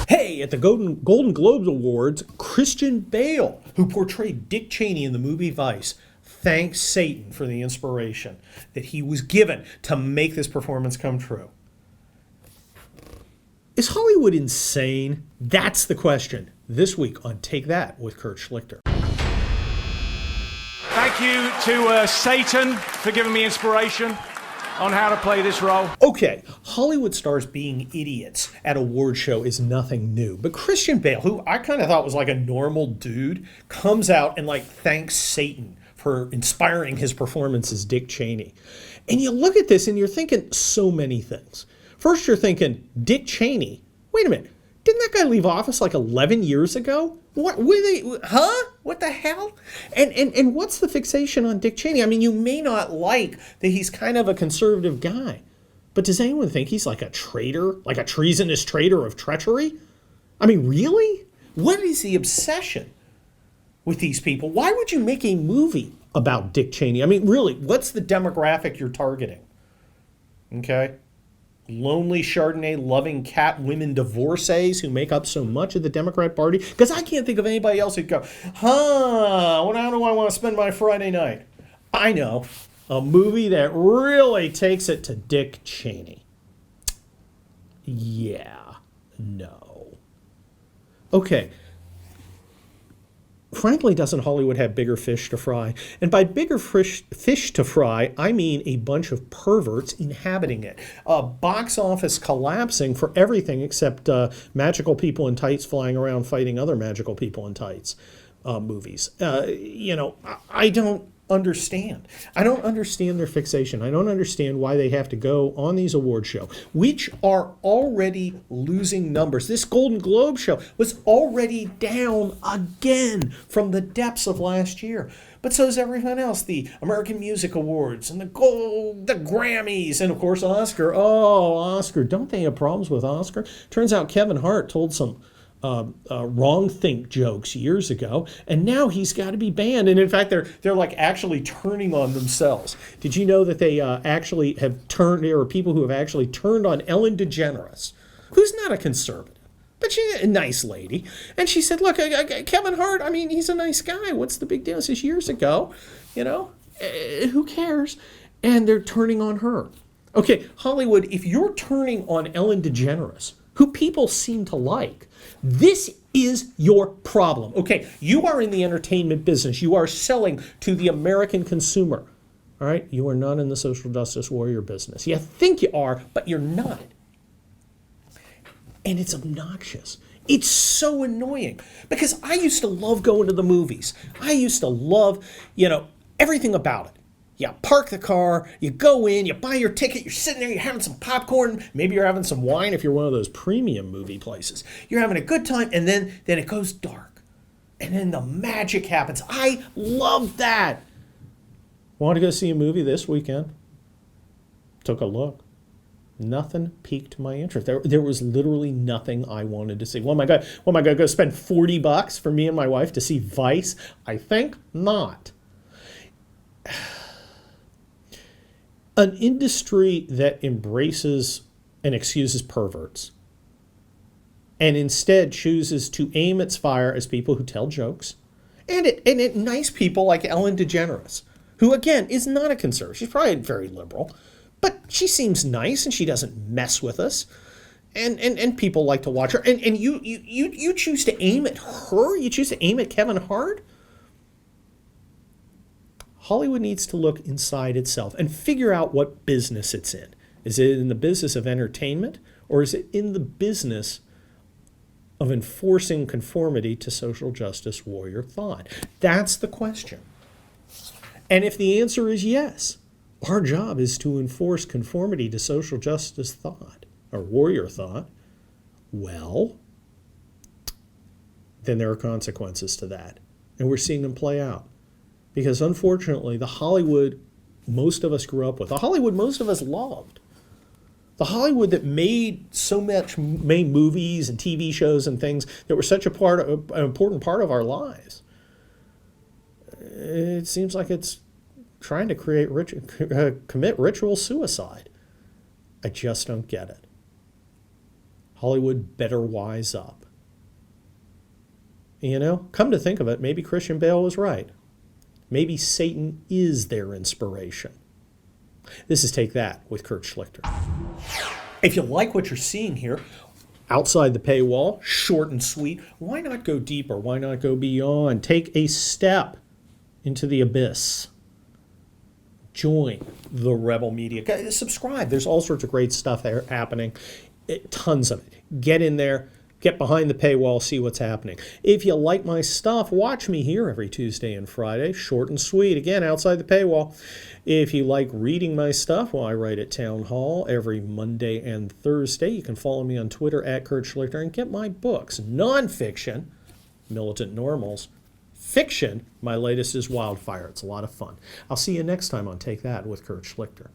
Hey, at the Golden Globes Awards, Christian Bale, who portrayed Dick Cheney in the movie Vice, thanks Satan for the inspiration that he was given to make this performance come true. Is Hollywood insane? That's the question this week on Take That with Kurt Schlichter. Thank you to Satan for giving me inspiration on how to play this role. Okay, Hollywood stars being idiots at award show is nothing new. But Christian Bale, who I kind of thought was like a normal dude, comes out and thanks Satan for inspiring his performance as Dick Cheney. And you look at this and you're thinking so many things. First, you're thinking, Dick Cheney, wait a minute, didn't that guy leave office 11 years ago? What were they? What the hell? And what's the fixation on Dick Cheney? I mean, you may not like that he's kind of a conservative guy, but does anyone think he's like a traitor, like a treasonous traitor of treachery? I mean, really? What is the obsession with these people? Why would you make a movie about Dick Cheney? I mean, really, what's the demographic you're targeting? Okay? Lonely Chardonnay-loving cat women divorcees who make up so much of the Democrat Party? Because I can't think of anybody else who'd go, how do I want to spend my Friday night? I know, a movie that really takes it to Dick Cheney. Yeah, no. Okay. Frankly, doesn't Hollywood have bigger fish to fry? And by bigger fish to fry, I mean a bunch of perverts inhabiting it. A box office collapsing for everything except magical people in tights flying around fighting other magical people in tights movies. I don't understand. I don't understand their fixation. I don't understand why they have to go on these award shows, which are already losing numbers. This Golden Globe show was already down again from the depths of last year. But so is everyone else. The American Music Awards and the Grammys, and of course Oscar. Oh, Oscar. Don't they have problems with Oscar? Turns out Kevin Hart told some wrong think jokes years ago, and now he's got to be banned. And in fact, they're actually turning on themselves. Did you know that they actually have turned? There are people who have actually turned on Ellen DeGeneres, who's not a conservative, but she's a nice lady. And she said, "Look, Kevin Hart. I mean, he's a nice guy. What's the big deal? This is years ago. Who cares?" And they're turning on her. Okay, Hollywood, if you're turning on Ellen DeGeneres, who people seem to like, this is your problem. Okay, you are in the entertainment business. You are selling to the American consumer. All right, you are not in the social justice warrior business. You think you are, but you're not. And it's obnoxious. It's so annoying because I used to love going to the movies. I used to love, everything about it. You park the car, you go in, you buy your ticket, you're sitting there, you're having some popcorn, maybe you're having some wine if you're one of those premium movie places. You're having a good time, and then it goes dark. And then the magic happens. I love that. Want to go see a movie this weekend? Took a look. Nothing piqued my interest. There was literally nothing I wanted to see. Well, my God, am I going to go spend $40 for me and my wife to see Vice? I think not. An industry that embraces and excuses perverts and instead chooses to aim its fire as people who tell jokes and at nice people like Ellen DeGeneres, who, again, is not a conservative. She's probably very liberal, but she seems nice and she doesn't mess with us. And people like to watch her. And you choose to aim at her? You choose to aim at Kevin Hart? Hollywood needs to look inside itself and figure out what business it's in. Is it in the business of entertainment, or is it in the business of enforcing conformity to social justice warrior thought? That's the question. And if the answer is yes, our job is to enforce conformity to social justice thought or warrior thought, well, then there are consequences to that. And we're seeing them play out. Because unfortunately, the Hollywood most of us grew up with, the Hollywood most of us loved, the Hollywood that made movies and TV shows and things that were such an important part of our lives, it seems like it's trying to commit ritual suicide. I just don't get it. Hollywood better wise up. You know, come to think of it, maybe Christian Bale was right. Maybe Satan is their inspiration. This is Take That with Kurt Schlichter. If you like what you're seeing here, outside the paywall, short and sweet, why not go deeper? Why not go beyond? Take a step into the abyss. Join the Rebel Media. Subscribe. There's all sorts of great stuff there happening. Tons of it. Get in there. Get behind the paywall, see what's happening. If you like my stuff, watch me here every Tuesday and Friday, short and sweet, again, outside the paywall. If you like reading my stuff, well, I write at Town Hall every Monday and Thursday. You can follow me on Twitter at Kurt Schlichter and get my books. Nonfiction, Militant Normals. Fiction, my latest is Wildfire. It's a lot of fun. I'll see you next time on Take That with Kurt Schlichter.